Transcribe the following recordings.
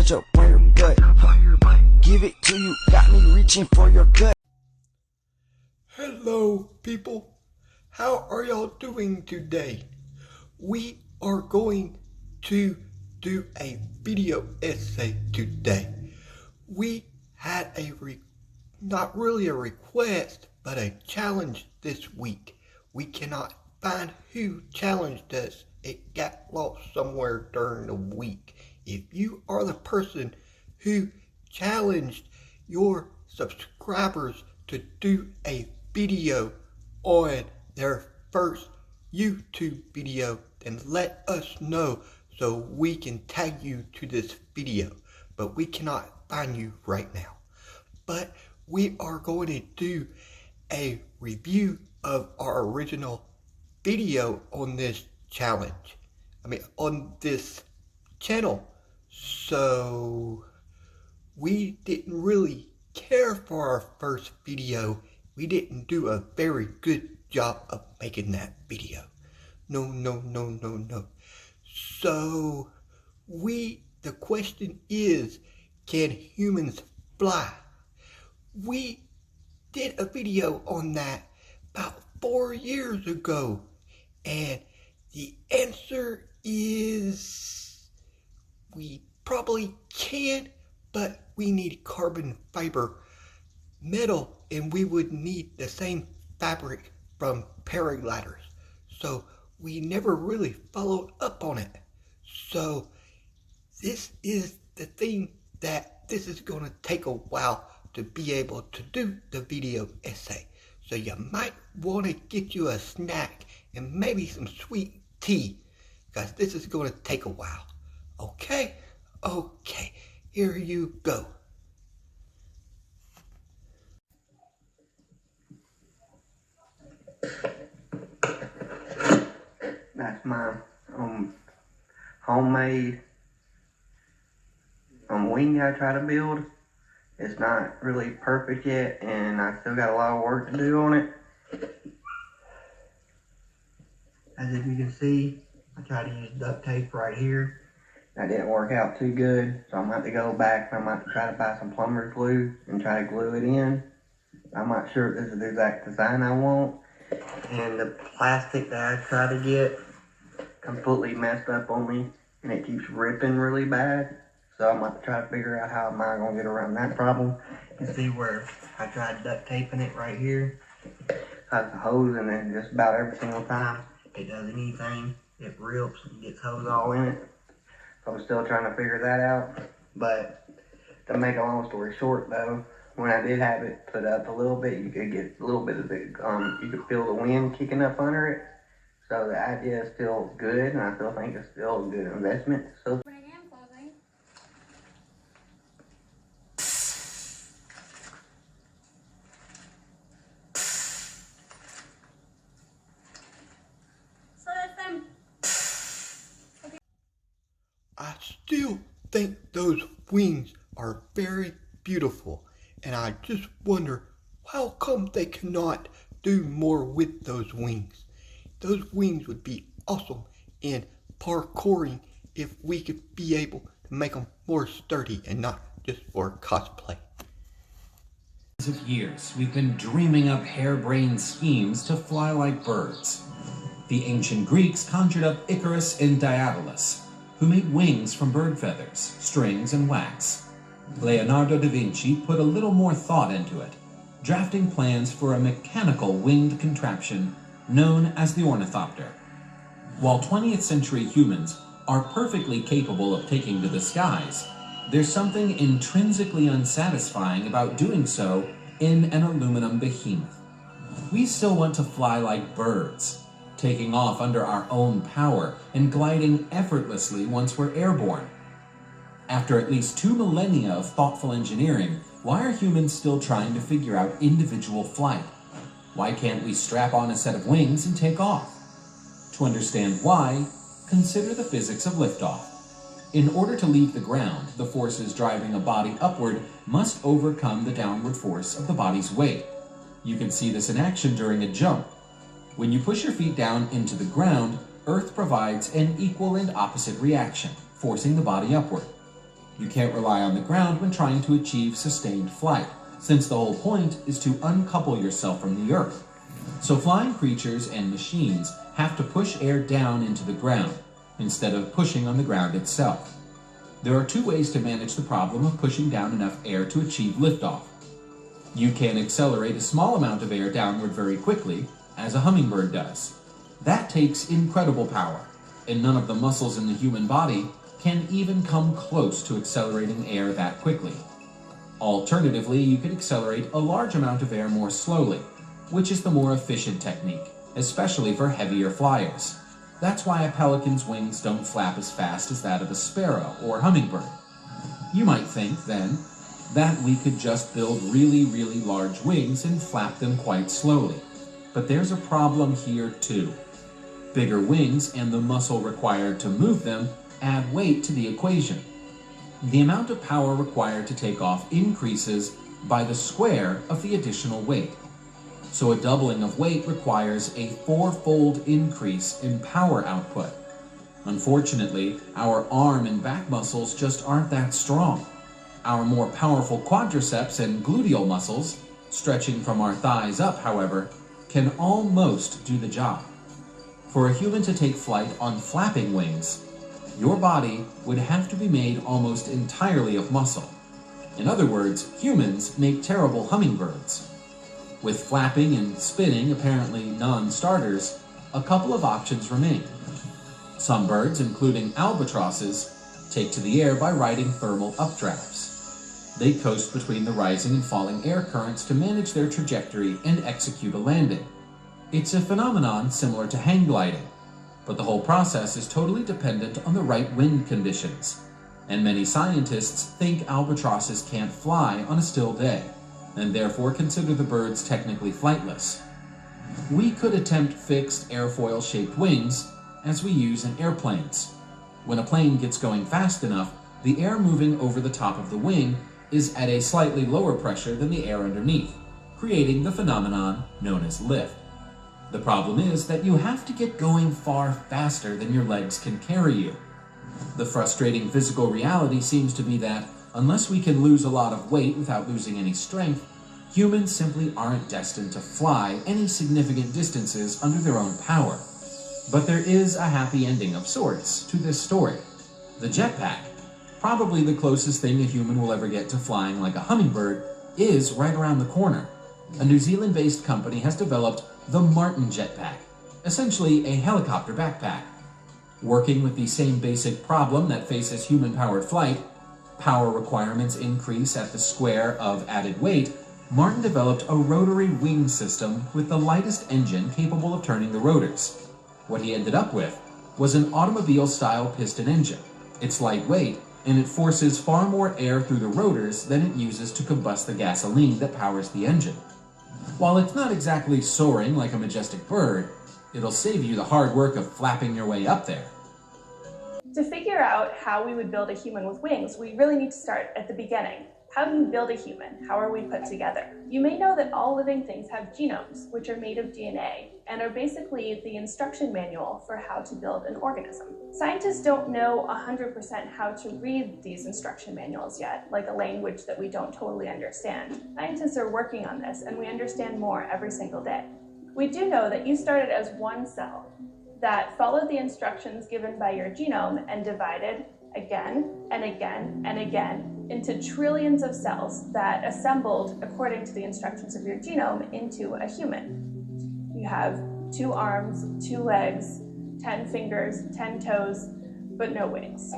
touch up on your butt. Give it to you, got me reaching for your gut. Hello people, how are y'all doing today? We are going to do a video essay today. We had not really a request, but a challenge this week. We cannot find who challenged us. It got lost somewhere during the week. If you are the person who challenged your subscribers to do a video on their first YouTube video, then let us know so we can tag you to this video. But we cannot find you right now. But we are going to do a review of our original video on this challenge. On this channel. So we didn't really care for our first video. We didn't do a very good job of making that video. No. So the question is, can humans fly? We did a video on that about 4 years ago, and the answer is we probably can, but we need carbon fiber metal, and we would need the same fabric from paragliders. So we never really followed up on it. So this is the thing that this is going to take a while to be able to do the video essay. So you might want to get you a snack and maybe some sweet tea, because this is going to take a while. Okay, here you go. That's my homemade wing I try to build. It's not really perfect yet, and I still got a lot of work to do on it. As if you can see, I tried to use duct tape right here. That didn't work out too good, so I'm going to have to go back and I'm going to have to try to buy some plumber's glue and try to glue it in. I'm not sure if this is the exact design I want. And the plastic that I tried to get completely messed up on me, and it keeps ripping really bad. So I'm going to try to figure out how am I going to get around that problem. You can see where I tried duct taping it right here. Has the hose in it just about every single time it does anything. It rips and gets hose all in it. So I'm still trying to figure that out. But to make a long story short though, when I did have it put up a little bit, you could get a little bit of the, you could feel the wind kicking up under it. So the idea is still good, and I still think it's still a good investment. So I still think those wings are very beautiful, and I just wonder how come they cannot do more with those wings. Those wings would be awesome in parkouring if we could be able to make them more sturdy and not just for cosplay. Of years, we've been dreaming up harebrained schemes to fly like birds. The ancient Greeks conjured up Icarus and Daedalus, who made wings from bird feathers, strings, and wax. Leonardo da Vinci put a little more thought into it, drafting plans for a mechanical winged contraption known as the ornithopter. While 20th century humans are perfectly capable of taking to the skies, there's something intrinsically unsatisfying about doing so in an aluminum behemoth. We still want to fly like birds, taking off under our own power and gliding effortlessly once we're airborne. After at least 2 millennia of thoughtful engineering, why are humans still trying to figure out individual flight? Why can't we strap on a set of wings and take off? To understand why, consider the physics of liftoff. In order to leave the ground, the forces driving a body upward must overcome the downward force of the body's weight. You can see this in action during a jump. When you push your feet down into the ground, Earth provides an equal and opposite reaction, forcing the body upward. You can't rely on the ground when trying to achieve sustained flight, since the whole point is to uncouple yourself from the earth. So flying creatures and machines have to push air down into the ground, instead of pushing on the ground itself. There are two ways to manage the problem of pushing down enough air to achieve liftoff. You can accelerate a small amount of air downward very quickly, as a hummingbird does. That takes incredible power, and none of the muscles in the human body can even come close to accelerating air that quickly. Alternatively, you can accelerate a large amount of air more slowly, which is the more efficient technique, especially for heavier flyers. That's why a pelican's wings don't flap as fast as that of a sparrow or hummingbird. You might think, then, that we could just build really large wings and flap them quite slowly. But there's a problem here too. Bigger wings and the muscle required to move them add weight to the equation. The amount of power required to take off increases by the square of the additional weight. So a doubling of weight requires a 4-fold increase in power output. Unfortunately, our arm and back muscles just aren't that strong. Our more powerful quadriceps and gluteal muscles, stretching from our thighs up, however, can almost do the job. For a human to take flight on flapping wings, your body would have to be made almost entirely of muscle. In other words, humans make terrible hummingbirds. With flapping and spinning apparently non-starters, a couple of options remain. Some birds, including albatrosses, take to the air by riding thermal updrafts. They coast between the rising and falling air currents to manage their trajectory and execute a landing. It's a phenomenon similar to hang gliding, but the whole process is totally dependent on the right wind conditions, and many scientists think albatrosses can't fly on a still day, and therefore consider the birds technically flightless. We could attempt fixed airfoil-shaped wings as we use in airplanes. When a plane gets going fast enough, the air moving over the top of the wing is at a slightly lower pressure than the air underneath, creating the phenomenon known as lift. The problem is that you have to get going far faster than your legs can carry you. The frustrating physical reality seems to be that unless we can lose a lot of weight without losing any strength, humans simply aren't destined to fly any significant distances under their own power. But there is a happy ending of sorts to this story. The jetpack, probably the closest thing a human will ever get to flying like a hummingbird, is right around the corner. A New Zealand-based company has developed the Martin jetpack, essentially a helicopter backpack. Working with the same basic problem that faces human-powered flight, power requirements increase at the square of added weight, Martin developed a rotary wing system with the lightest engine capable of turning the rotors. What he ended up with was an automobile-style piston engine. It's lightweight, and it forces far more air through the rotors than it uses to combust the gasoline that powers the engine. While it's not exactly soaring like a majestic bird, it'll save you the hard work of flapping your way up there. To figure out how we would build a human with wings, we really need to start at the beginning. How do you build a human? How are we put together? You may know that all living things have genomes, which are made of DNA, and are basically the instruction manual for how to build an organism. Scientists don't know 100% how to read these instruction manuals yet, like a language that we don't totally understand. Scientists are working on this, and we understand more every single day. We do know that you started as one cell that followed the instructions given by your genome and divided again and again and again into trillions of cells that assembled according to the instructions of your genome into a human. You have 2 arms, 2 legs, 10 fingers, 10 toes, but no wings.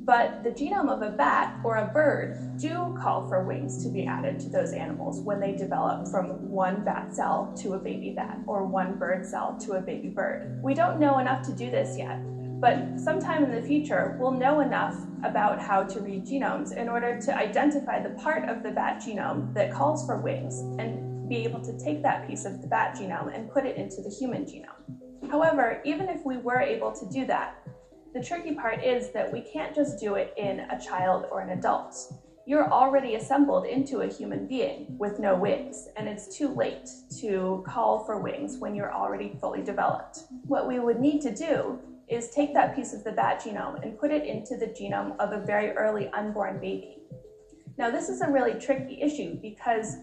But the genome of a bat or a bird do call for wings to be added to those animals when they develop from one bat cell to a baby bat or one bird cell to a baby bird. We don't know enough to do this yet, but sometime in the future, we'll know enough about how to read genomes in order to identify the part of the bat genome that calls for wings and be able to take that piece of the bat genome and put it into the human genome. However, even if we were able to do that, the tricky part is that we can't just do it in a child or an adult. You're already assembled into a human being with no wings, and it's too late to call for wings when you're already fully developed. What we would need to do is take that piece of the bat genome and put it into the genome of a very early unborn baby. Now, this is a really tricky issue because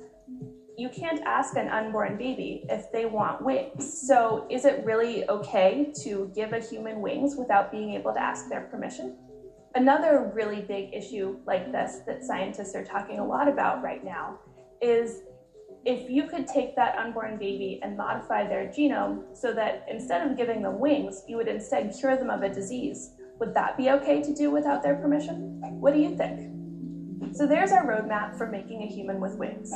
you can't ask an unborn baby if they want wings. So is it really okay to give a human wings without being able to ask their permission? Another really big issue like this that scientists are talking a lot about right now is if you could take that unborn baby and modify their genome so that instead of giving them wings, you would instead cure them of a disease, would that be okay to do without their permission? What do you think? So there's our roadmap for making a human with wings.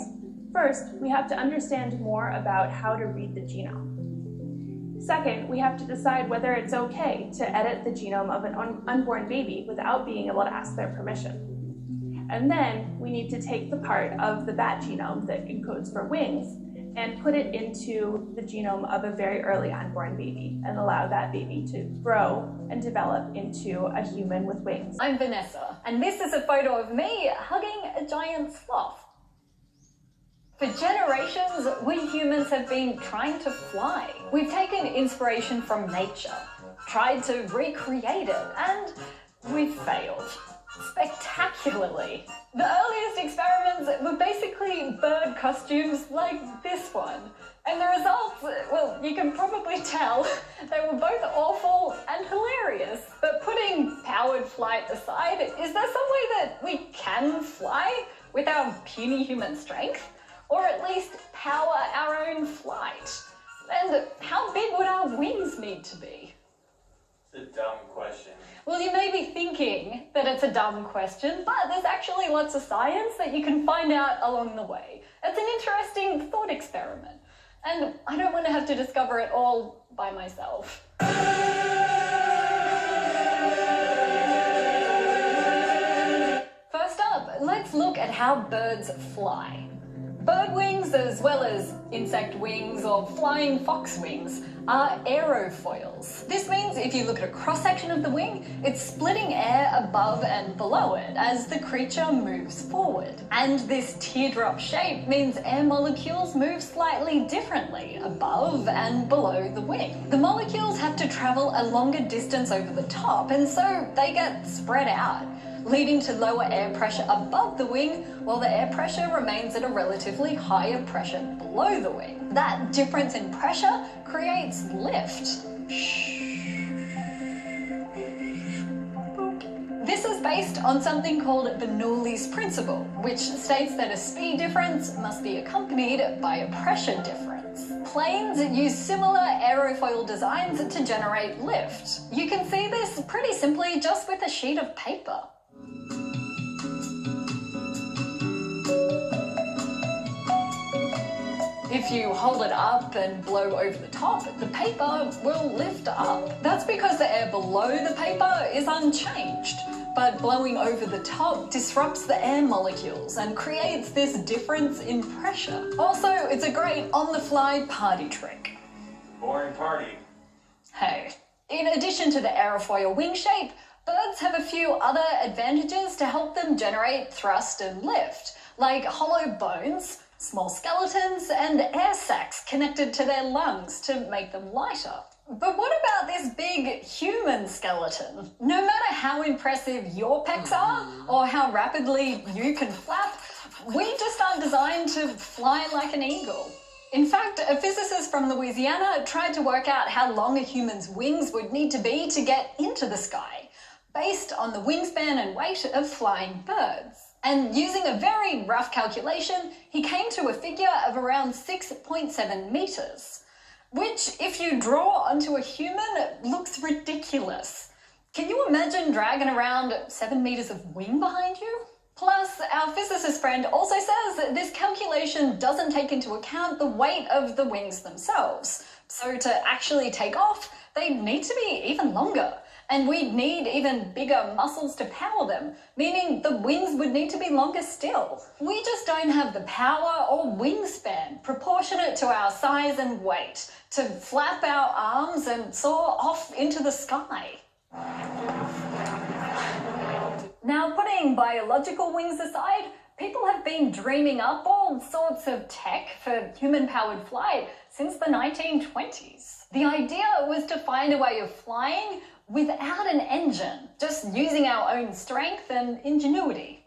First, we have to understand more about how to read the genome. Second, we have to decide whether it's okay to edit the genome of an unborn baby without being able to ask their permission. And then we need to take the part of the bat genome that encodes for wings and put it into the genome of a very early unborn baby and allow that baby to grow and develop into a human with wings. I'm Vanessa, and this is a photo of me hugging a giant sloth. For generations, we humans have been trying to fly. We've taken inspiration from nature, tried to recreate it, and we've failed. Spectacularly. The earliest experiments were basically bird costumes like this one. And the results, well, you can probably tell, they were both awful and hilarious. But putting powered flight aside, is there some way that we can fly with our puny human strength? Or at least power our own flight? And how big would our wings need to be? It's a dumb question. Well, you may be thinking that it's a dumb question, but there's actually lots of science that you can find out along the way. It's an interesting thought experiment. And I don't want to have to discover it all by myself. First up, let's look at how birds fly. Bird wings, as well as insect wings or flying fox wings, are aerofoils. This means if you look at a cross-section of the wing, it's splitting air above and below it as the creature moves forward. And this teardrop shape means air molecules move slightly differently above and below the wing. The molecules have to travel a longer distance over the top, and so they get spread out, leading to lower air pressure above the wing, while the air pressure remains at a relatively higher pressure below the wing. That difference in pressure creates lift. This is based on something called Bernoulli's principle, which states that a speed difference must be accompanied by a pressure difference. Planes use similar aerofoil designs to generate lift. You can see this pretty simply just with a sheet of paper. If you hold it up and blow over the top, the paper will lift up. That's because the air below the paper is unchanged, but blowing over the top disrupts the air molecules and creates this difference in pressure. Also, it's a great on-the-fly party trick. Boring party. Hey, in addition to the aerofoil wing shape, birds have a few other advantages to help them generate thrust and lift, like hollow bones, small skeletons, and air sacs connected to their lungs to make them lighter. But what about this big human skeleton? No matter how impressive your pecs are, or how rapidly you can flap, we just aren't designed to fly like an eagle. In fact, a physicist from Louisiana tried to work out how long a human's wings would need to be to get into the sky, based on the wingspan and weight of flying birds. And using a very rough calculation, he came to a figure of around 6.7 meters, which, if you draw onto a human, looks ridiculous. Can you imagine dragging around 7 meters of wing behind you? Plus, our physicist friend also says that this calculation doesn't take into account the weight of the wings themselves. So to actually take off, they need to be even longer. And we'd need even bigger muscles to power them, meaning the wings would need to be longer still. We just don't have the power or wingspan proportionate to our size and weight to flap our arms and soar off into the sky. Now, putting biological wings aside, people have been dreaming up all sorts of tech for human-powered flight since the 1920s. The idea was to find a way of flying without an engine, just using our own strength and ingenuity.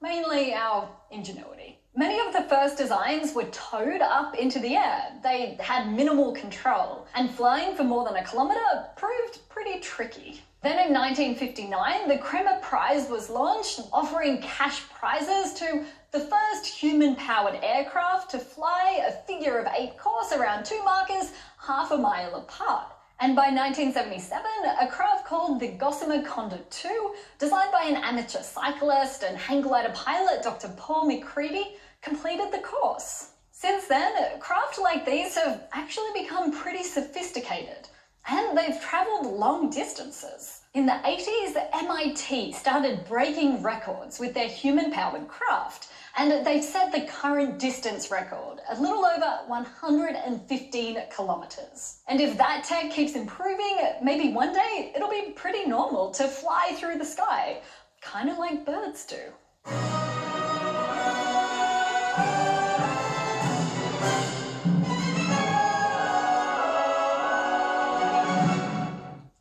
Mainly our ingenuity. Many of the first designs were towed up into the air. They had minimal control, and flying for more than a kilometre proved pretty tricky. Then in 1959, the Kremer Prize was launched, offering cash prizes to the first human-powered aircraft to fly a figure-of-8 course around two markers half a mile apart. And by 1977, a craft called the Gossamer Condor II, designed by an amateur cyclist and hang glider pilot Dr. Paul McCready, completed the course. Since then, craft like these have actually become pretty sophisticated, and they've travelled long distances. In the 80s, MIT started breaking records with their human-powered craft, and they've set the current distance record, a little over 115 kilometres. And if that tech keeps improving, maybe one day it'll be pretty normal to fly through the sky, kind of like birds do.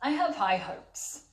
I have high hopes.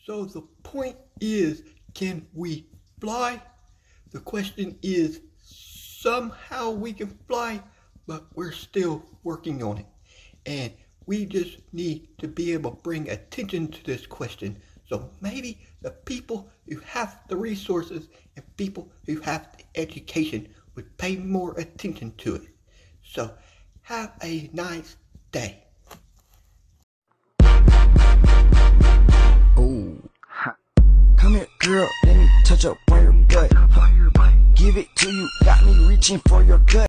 So the point is, can we fly? The question is, somehow we can fly, but we're still working on it. And we just need to be able to bring attention to this question. So maybe the people who have the resources and people who have the education would pay more attention to it. So have a nice day. Oh, ha. Come here, girl, let me touch up on your butt. Give it to you, got me reaching for your gut.